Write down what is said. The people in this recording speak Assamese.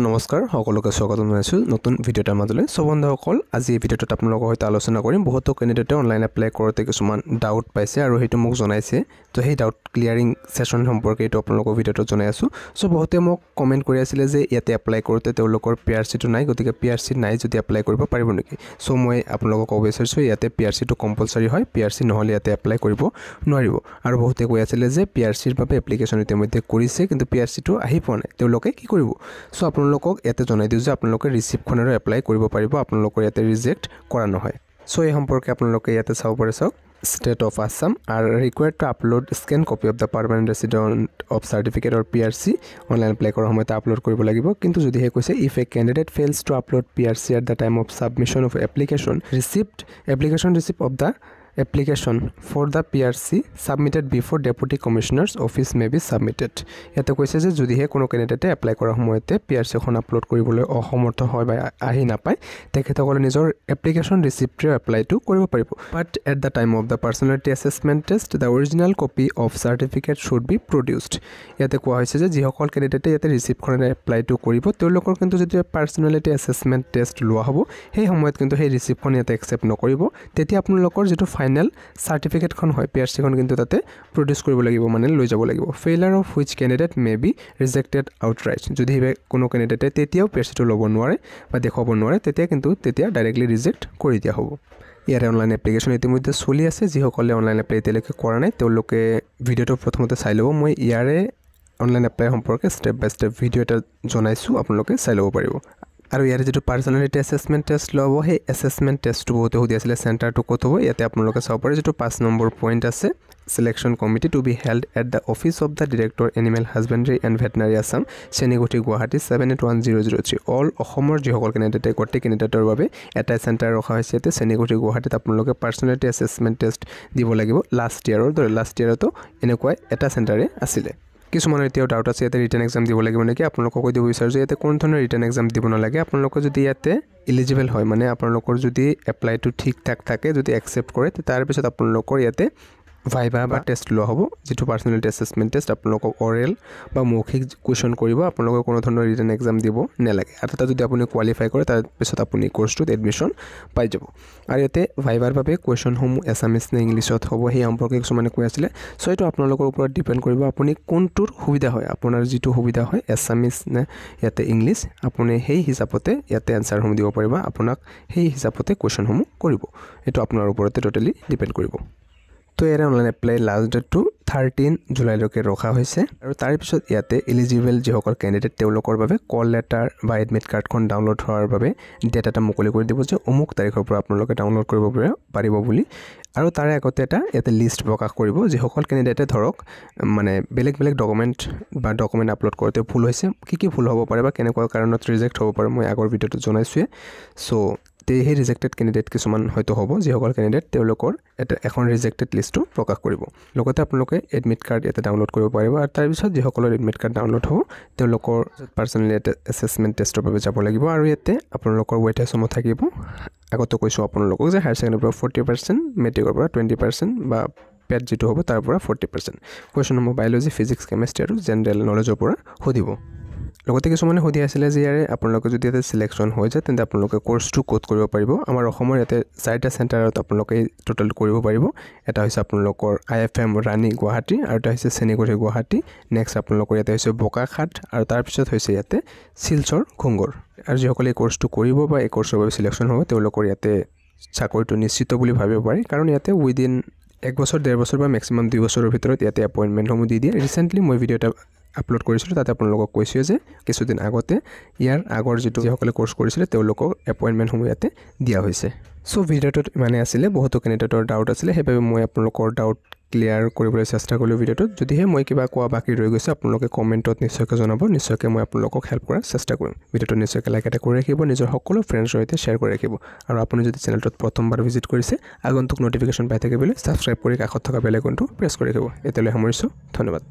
নমস্কাৰ সকলোকে স্বাগতম জনাইছো নতুন ভিডিঅ'টাৰ মাজলৈ সো বন্ধুসকল আজি এই ভিডিঅ'টোত আপোনালোকৰ সৈতে আলোচনা কৰিম বহুতো কেণ্ডিডেটে অনলাইন এপ্লাই কৰোঁতে কিছুমান ডাউট পাইছে আৰু হেতু মোক জনাইছে তো সেই ডাউট ক্লিয়াৰিং সেশন সম্পৰ্কে এটো আপোনালোকৰ ভিডিঅ'টো জনাই আছো সো বহুতে মোক কমেন্ট কৰি আছিল যে ইয়াতে এপ্লাই কৰোঁতে তেওঁলোকৰ পিআৰসি টো নাই গতিকে পিআৰসি নাই যদি এপ্লাই কৰিব পাৰিব নেকি সো মই আপোনালোকক ক'ব বিচাৰিছো ইয়াতে পিআৰসি টো কম্পালসৰি হয় পিআৰসি নহলে ইয়াতে এপ্লাই কৰিব নোৱাৰিব আৰু বহুতে কৈ আছিল যে পিআৰসিৰ বাবে এপ্লিকেশন ইতিমধ্যে কৰিছে কিন্তু পিআৰসি টো আহি পোৱা নাই তেওঁলোকে কি কৰিব সো আপোনালোকক ইয়াতে জনাই দিও যে আপোনালোকে ৰিসিপ্টখনৰ এপ্লাই কৰিব পাৰিব আপোনালোকৰ ইয়াতে ৰিজেক্ট কৰা নহয় সো এই সম্পৰ্কে আপোনালোকে ইয়াতে চাব পাৰে চাওক State of Assam are required to upload scan copy of the permanent resident of certificate or PRC online apply কৰাৰ সময়ত আপলোড কৰিব লাগিব কিন্তু যদি হে কৈছে if a candidate fails to upload PRC at the time of submission of application receipt of the application for the PRC submitted before Deputy Commissioner's office may be submitted ইয়াতে কৈছে যে যদি হে কোনো ক্যান্ডিডেটে এপ্লাই কৰাৰ সময়তে PRC খন আপলোড কৰিবলৈ অসমৰ্থ হয় বা আহি নাপায় তেখেতসকলে নিজৰ এপ্লিকেশন ৰিসিপ্ট এপ্লাইটো কৰিব পাৰিব but at the time of the personality assessment test the original copy of certificate should be produced ইয়াতে কোৱা হৈছে যে যিসকল ক্যান্ডিডেটে ইয়াতে ৰিসিপ্ট খন এপ্লাইটো কৰিব তেওঁলোকৰ কিন্তু যদি পাৰ্সোনালিটি অ্যাসেসমেন্ট টেষ্ট লোৱা হ'ব সেই সময়ত কিন্তু সেই ৰিসিপ্ট খন ইয়াতে একচেপ্ট নকৰিব তেতিয়া আপোনালোকৰ যেটো ফাইনাল সাৰ্টিফিকেট খন হয় পিআৰসি খন কিন্তু তাতে প্ৰডিউস কৰিব লাগিব মানে লৈ যাব লাগিব failure of which candidate may be rejected outright যদি কোনো ক্যান্ডিডেটে তেতিয়াও পিআৰসি টো ল'ব নোৱাৰে বা দেখাব নোৱাৰে তেতিয়া ডাইৰেক্টলি ৰিজেক্ট কৰি দিয়া হ'ব ইয়াৰ অনলাইন এপ্লিকেশন ইতিমধ্যে চলি আছে যিসকলে অনলাইন এপ্লাই তেলেকে কৰা নাই তেওঁলোকে ভিডিওটো প্ৰথমতে চাই লব মই ইয়াৰে অনলাইন এপ্লাই সম্পৰ্কে স্টেপ বাই স্টেপ ভিডিও এটা জনাইছো আপোনালোকে চাই লব পাৰিব আৰু ইয়াৰ যেটো পাৰ্সোনালিটি অ্যাসেসমেন্ট টেষ্ট লব হে অ্যাসেসমেন্ট টেষ্টটো বহুত হৈ আছিল সেন্টাৰটো কত হ'ব ইয়াতে আপোনালোকে চাব পাৰে যেটো 5 নম্বৰ পইণ্ট আছে selection committee to be held at the office of the director animal husbandry and veterinary Assam Seniguti Guwahati 781003 all অসমৰ যিসকল ক্যান্ডিডেটে গটে ক্যান্ডিডেটৰ বাবে এটা সেন্টাৰ ৰখা হৈছে তে Seniguti Guwahati আপোনালোকে পাৰ্সোনালিটি অ্যাসেসমেন্ট টেষ্ট দিব লাগিব লাষ্ট ইয়াৰতো এনেকৈ এটা সেন্টাৰে আছিল কিছুমানৰ এতিয়াও ডাউট আছে ইয়াতে ৰিটেন এক্সাম দিব লাগিব নেকি আপোনালোকক কৈ দিব বিচাৰো যে ইয়াতে কোন ধৰণৰ ৰিটেন এক্সাম দিব নালাগে আপোনালোকক যদি ইয়াতে এলিজিবল হয় মানে আপোনালোকৰ যদি এপ্লাইটো ঠিক ঠাক থাকে যদি একসেপ্ট কৰে তাৰ পিছত আপোনালোকৰ ইয়াতে ভাইবা বা টেষ্ট লোৱা হ'ব যেটো পাৰ্সোনালিটি অ্যাসেসমেন্ট টেষ্ট আপোনালোকক অৰেল বা মৌখিক কোৱেশ্চন কৰিব আপোনালোকক কোনো ধৰণৰ ৰিটেন এক্সাম দিব নালাগে আৰু তাতে যদি আপুনি কোৱালিফাই কৰে তাৰ পিছত আপুনি কোৰ্সটোত এডমিশন পাই যাব আৰু ইয়াতে ভাইবাৰ বাবে কোৱেশ্চন সমূহ এছামিজ নে ইংলিছত হ'ব সেই সম্পৰ্কে কিছুমানে কৈ আছিল সো এটো আপোনালোকৰ ওপৰত ডিপেন্ড কৰিব আপুনি কোনটোৰ সুবিধা হয় আপোনাৰ যেটো সুবিধা হয় এছামিজ নে ইয়াতে ইংলিশ আপুনি সেই হিচাপতে ইয়াতে আনসাৰ সমূহ দিব পাৰিবা আপোনাক সেই হিচাপতে কোৱেশ্চন সমূহ কৰিব এটো আপোনাৰ ওপৰতে টোটালি ডিপেন্ড কৰিব তো এৰে online apply last date to 13 জুলাইলৈকে ৰখা হৈছে আৰু তাৰ পিছত ইয়াতে এলিজিবল যিসকল ক্যান্ডিডেট তেওঁলোকৰ বাবে কল লেটাৰ বা এডমিট কাৰ্ডখন ডাউনলোড হোৱাৰ বাবে ডেটাটা মুকলি কৰি দিব যে অমুক তাৰিখৰ পৰা আপোনালোকে ডাউনলোড কৰিব পাৰিব বুলি আৰু তাৰে আগতে এটা ইয়াতে লিষ্ট প্ৰকাশ কৰিব যিসকল ক্যান্ডিডেটে ধৰক মানে বেলেগ ডকুমেন্ট আপলোড কৰোতে ভুল হৈছে কি ভুল হ'ব পাৰে বা কেনেকুৱা কাৰণত ৰিজেক্ট হ'ব পাৰে মই আগৰ ভিডিওটো জনাইছোৱে সো সেই ৰিজেক্টেড ক্যান্ডিডেট কিছুমান হয়তো হ'ব যিসকল ক্যান্ডিডেট তেওঁলোকৰ এটা এখন ৰিজেক্টেড লিষ্টটো প্ৰকাশ কৰিব লগতে আপোনালোকে এডমিট কাৰ্ড ইয়াতে ডাউনলোড কৰিব পাৰিব আৰু তাৰ পিছত যিসকলৰ এডমিট কাৰ্ড ডাউনলোড হ'ব তেওঁলোকৰ পাৰ্সোনালিটি অ্যাসেসমেন্ট টেষ্টৰ বাবে যাব লাগিব আৰু ইয়াতে আপোনালোকৰ ওয়েটেজ সমূহ থাকিব আগতে কৈছো আপোনালোকক যে হায়াৰ সেকেন্ডাৰীৰ পৰা 40% মেট্ৰিকৰ পৰা 20% বা পেট যেটো হ'ব তাৰ পৰা 40% কোৱেশ্চন সমূহ বায়োলজি ফিজিক্স কেমিষ্ট্ৰি আৰু জেনাৰেল নলেজৰ পৰা সুধিব লগতে কিছুমানে সুধি আছিল যে ইয়াৰে আপোনালোকে যদি এটা সিলেকশন হৈ যায় তেন্তে আপোনালোকে কোৰ্সটো কোড কৰিব পাৰিব আমাৰ অসমৰ ইয়াতে 4টা সেন্টাৰত আপোনালোকে টোটাল কৰিব পাৰিব এটা হৈছে আপোনালোকৰ IFM ৰাণী গুৱাহাটী আৰু এটা হৈছে Seniguti গুৱাহাটী নেক্সট আপোনালোকৰ ইয়াতে হৈছে বোকাখাট আৰু তাৰ পিছত হৈছে ইয়াতে শিলচৰ খুংগৰ আৰু যিসকলে কোৰ্সটো কৰিব বা এই কোৰ্সৰ বাবে সিলেকশন হ'ব তেওঁলোকৰ ইয়াতে চাকৰিটো নিশ্চিত বুলি ভাবিব পাৰি কাৰণ ইয়াতে উইদিন 1 বছৰ 1.5 বছৰ বা ম্যাক্সিমাম 2 বছৰৰ ভিতৰত ইয়াতে এপয়েন্টমেন্ট সমূহ দি দিয়ে ৰিসেন্টলি মই ভিডিও এটা আপলোড কৰিছিলো তাতে আপোনালোকক কৈছো যে কিছুদিন আগতে ইয়াৰ আগৰ যেটো যিসকলে কোৰ্স কৰিছিল তেওঁলোকক এপয়েন্টমেন্ট সমূহ ইয়াতে দিয়া হৈছে সো ভিডিওটোত মানে আছিল বহুত ক্যান্ডিডেটৰ ডাউট আছিল হেবাবে মই আপোনালোকৰ ডাউট ক্লিয়াৰ কৰিবলৈ চেষ্টা কৰিলো ভিডিওটোত যদিহে মই কিবা কোৱা বাকি ৰৈ গৈছে আপোনালোকে কমেন্টত নিশ্চয়কৈ জনাব নিশ্চয়কৈ মই আপোনালোকক হেল্প কৰাৰ চেষ্টা কৰিম ভিডিওটো নিশ্চয়কৈ লাইক এটা কৰি ৰাখিব নিজৰ সকলো ফ্ৰেণ্ডৰ সৈতে শ্বেয়াৰ কৰি ৰাখিব আৰু আপুনি যদি চেনেলটোত প্ৰথমবাৰ ভিজিট কৰিছে আগন্তুক নটিফিকেশন পাই থাকিবলৈ সাবস্ক্ৰাইব কৰি কাষত থকা বেল আইকনটো প্ৰেছ কৰি ৰাখিব এতিয়ালৈ সামৰিছো ধন্যবাদ